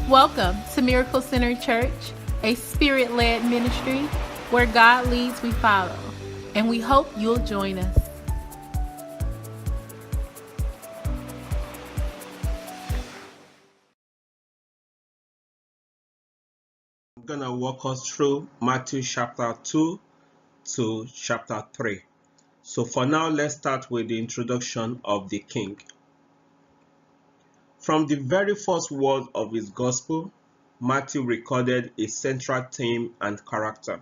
Welcome to Miracle Center Church, a spirit-led ministry where God leads, we follow, and we hope you'll join us. I'm going to walk us through Matthew chapter 2 to chapter 3. So for now, let's start with the introduction of the King. From the very first word of his gospel, Matthew recorded a central theme and character.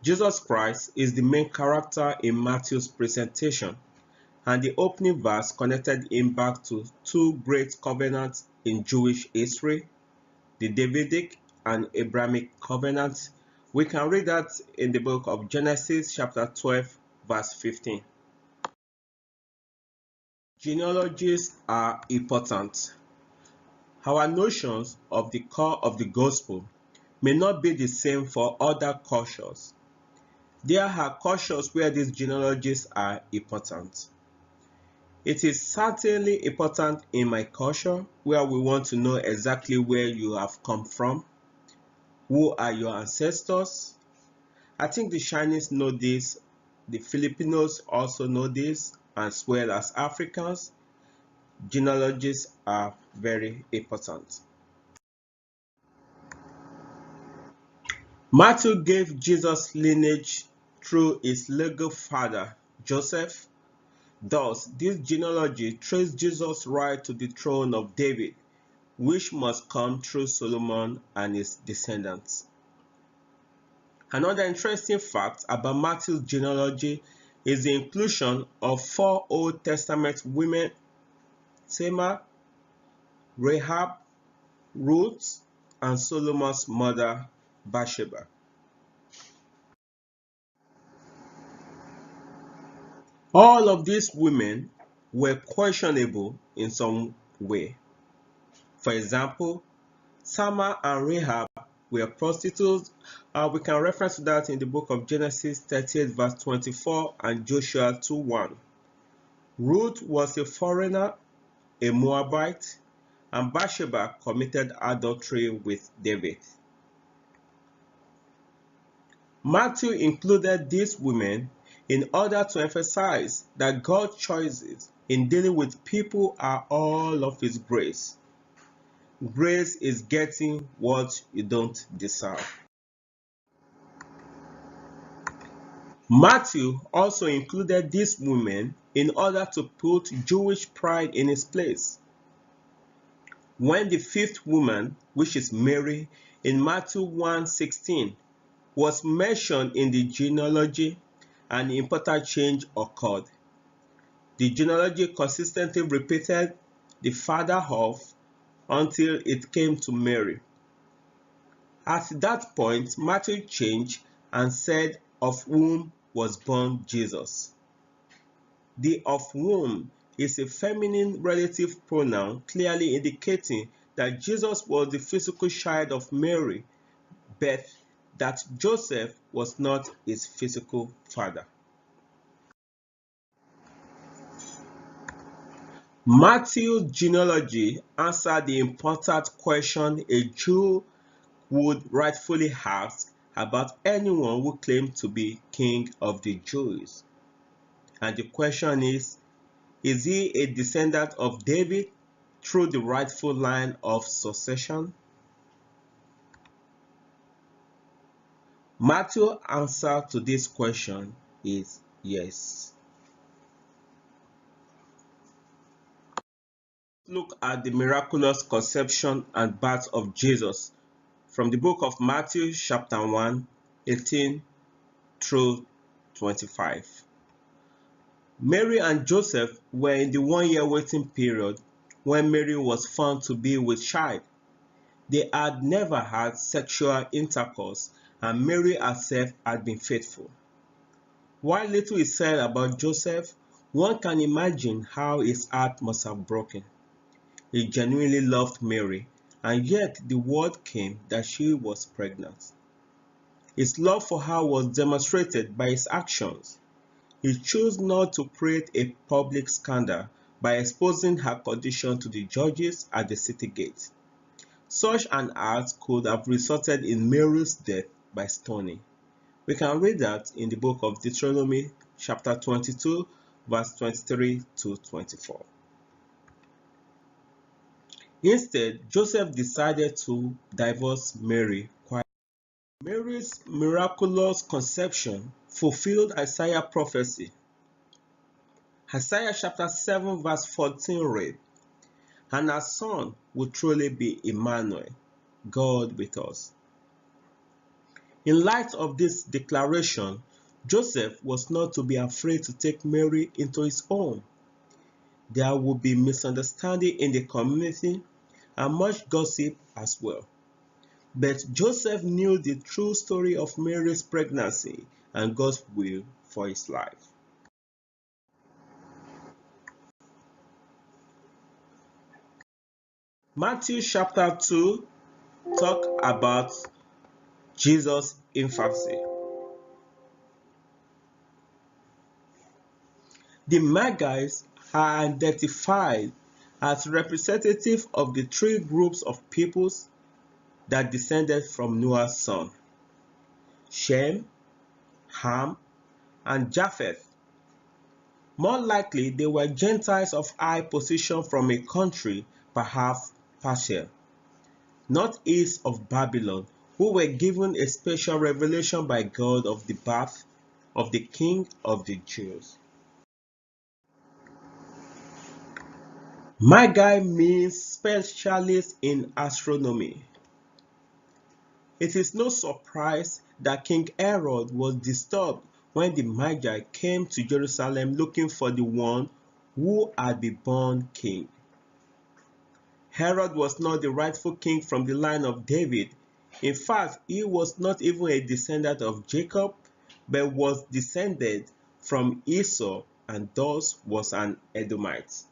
Jesus Christ is the main character in Matthew's presentation, and the opening verse connected him back to two great covenants in Jewish history, the Davidic and Abrahamic covenants. We can read that in the book of Genesis chapter 12 verse 15. Genealogies are important. Our notions of the core of the gospel may not be the same for other cultures. There are cultures where these genealogies are important. It is certainly important in my culture, where we want to know exactly where you have come from. Who are your ancestors? I think the Chinese know this, the Filipinos also know this, as well as Africans. Genealogies are very important. Matthew gave Jesus lineage through his legal father, Joseph. Thus, this genealogy traced Jesus' right to the throne of David, which must come through Solomon and his descendants. Another interesting fact about Matthew's genealogy is the inclusion of 4 Old Testament women: Tamar, Rahab, Ruth, and Solomon's mother, Bathsheba. All of these women were questionable in some way. For example, Tamar and Rahab were prostitutes. We can reference that in the book of Genesis 38 verse 24 and Joshua 2:1. Ruth was a foreigner, a Moabite, and Bathsheba committed adultery with David. Matthew included these women in order to emphasize that God's choices in dealing with people are all of His grace. Grace is getting what you don't deserve. Matthew also included these women in order to put Jewish pride in its place. When the fifth woman, which is Mary, in Matthew 1:16, was mentioned in the genealogy, an important change occurred. The genealogy consistently repeated the father of until it came to Mary. At that point, Matthew changed and said, "of whom was born Jesus." The "of whom" is a feminine relative pronoun, clearly indicating that Jesus was the physical child of Mary, but that Joseph was not his physical father. Matthew's genealogy answered the important question a Jew would rightfully ask about anyone who claimed to be king of the Jews. And the question is he a descendant of David through the rightful line of succession? Matthew's answer to this question is yes. Look at the miraculous conception and birth of Jesus from the book of Matthew chapter 1, 18 through 25. Mary and Joseph were in the 1-year waiting period when Mary was found to be with child. They had never had sexual intercourse, and Mary herself had been faithful. While little is said about Joseph, one can imagine how his heart must have broken. He genuinely loved Mary, and yet the word came that she was pregnant. His love for her was demonstrated by his actions. He chose not to create a public scandal by exposing her condition to the judges at the city gate. Such an act could have resulted in Mary's death by stoning. We can read that in the book of Deuteronomy chapter 22 verse 23 to 24. Instead, Joseph decided to divorce Mary quietly. Mary's miraculous conception fulfilled Isaiah's prophecy. Isaiah chapter 7 verse 14 read, "And our son will truly be Emmanuel, God with us." In light of this declaration, Joseph was not to be afraid to take Mary into his home. There would be misunderstanding in the community and much gossip as well. But Joseph knew the true story of Mary's pregnancy and God's will for his life. Matthew chapter 2 talk about Jesus' infancy. The Magi's are identified as representative of the three groups of peoples that descended from Noah's son: Shem, Ham, and Japheth. More likely, they were Gentiles of high position from a country, perhaps Persia, northeast of Babylon, who were given a special revelation by God of the birth of the King of the Jews. Magi means specialist in astronomy. It is no surprise that King Herod was disturbed when the Magi came to Jerusalem looking for the one who had been born king. Herod was not the rightful king from the line of David. In fact, he was not even a descendant of Jacob, but was descended from Esau and thus was an Edomite.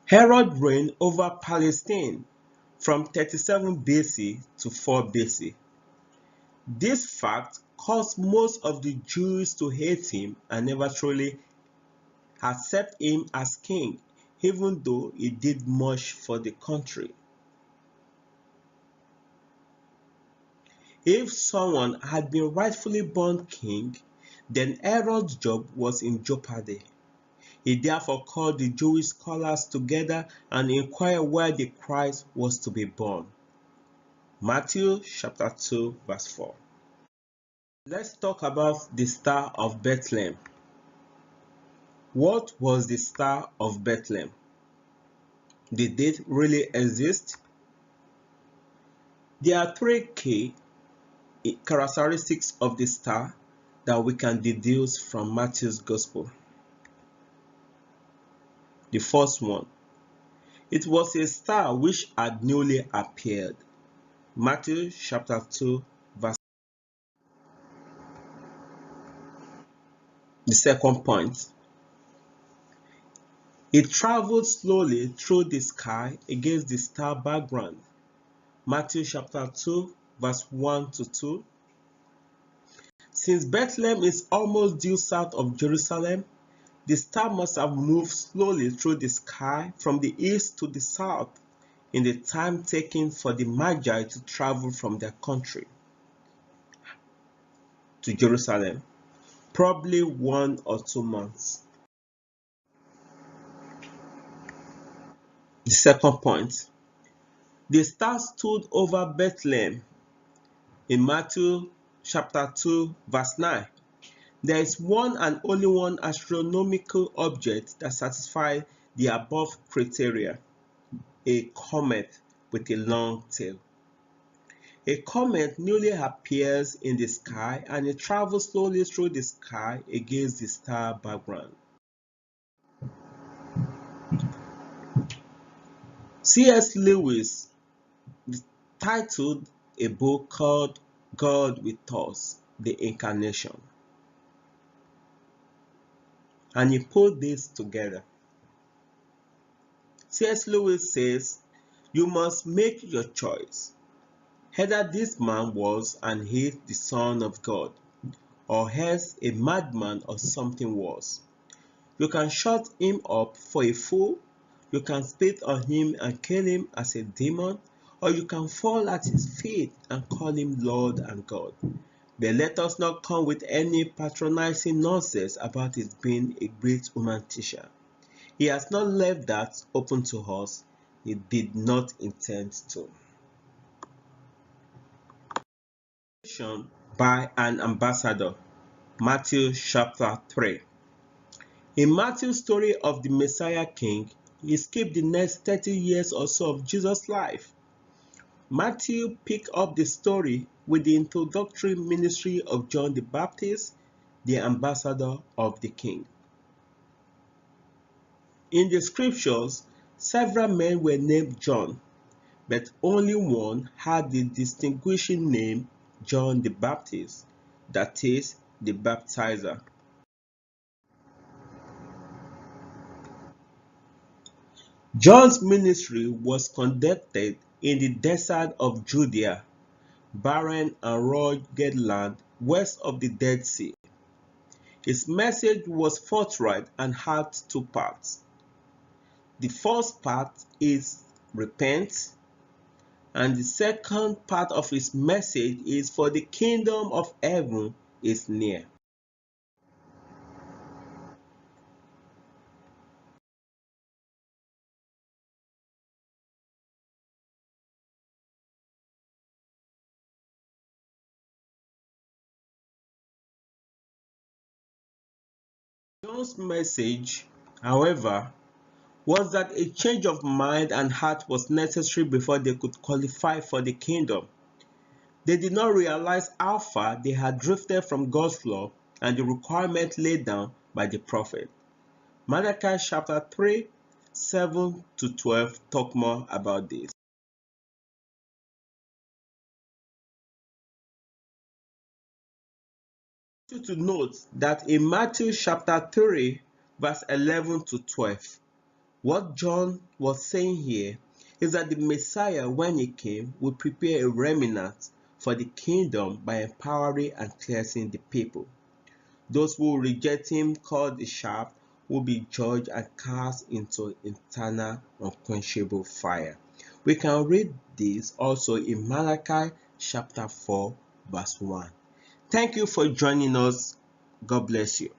Herod reigned over Palestine from 37 BC to 4 BC. This fact caused most of the Jews to hate him and never truly accept him as king, even though he did much for the country. If someone had been rightfully born king, then Herod's job was in jeopardy. He therefore called the Jewish scholars together and inquired where the Christ was to be born. Matthew chapter 2 verse 4. Let's talk about the Star of Bethlehem. What was the Star of Bethlehem? Did it really exist? There are three key characteristics of the star that we can deduce from Matthew's Gospel. The first one, it was a star which had newly appeared. Matthew chapter 2 verse. The second point, it traveled slowly through the sky against the star background. Matthew chapter 2 verse 1 to 2. Since Bethlehem is almost due south of Jerusalem, the star must have moved slowly through the sky from the east to the south in the time taken for the Magi to travel from their country to Jerusalem, probably 1 or 2 months. The second point, the star stood over Bethlehem in Matthew chapter 2 verse 9. There is one and only one astronomical object that satisfies the above criteria: a comet with a long tail. A comet newly appears in the sky and it travels slowly through the sky against the star background. C.S. Lewis titled a book called God with Us, the Incarnation, and he put this together. C.S. Lewis says, "You must make your choice. Either this man was and is the Son of God, or else a madman or something worse. You can shut him up for a fool, you can spit on him and kill him as a demon, or you can fall at his feet and call him Lord and God. But let us not come with any patronizing nonsense about his being a great human teacher. He has not left that open to us. He did not intend to. By an ambassador. Matthew chapter 3. In Matthew's story of the Messiah King, he skipped the next 30 years or so of Jesus' life. Matthew picked up the story with the introductory ministry of John the Baptist, the ambassador of the King. In the scriptures, several men were named John, but only one had the distinguishing name John the Baptist, that is, the baptizer. John's ministry was conducted in the desert of Judea, barren and rugged land west of the Dead Sea. His message was forthright and had two parts. The first part is repent, and the second part of his message is for the kingdom of heaven is near. John's message, however, was that a change of mind and heart was necessary before they could qualify for the kingdom. They did not realize how far they had drifted from God's law and the requirement laid down by the prophet. Malachi chapter 3, 7 to 12 talk more about this. I want you to note that in Matthew chapter 3, verse 11 to 12, what John was saying here is that the Messiah, when he came, would prepare a remnant for the kingdom by empowering and cleansing the people. Those who reject him, called the shaft, will be judged and cast into eternal unquenchable fire. We can read this also in Malachi chapter 4, verse 1. Thank you for joining us. God bless you.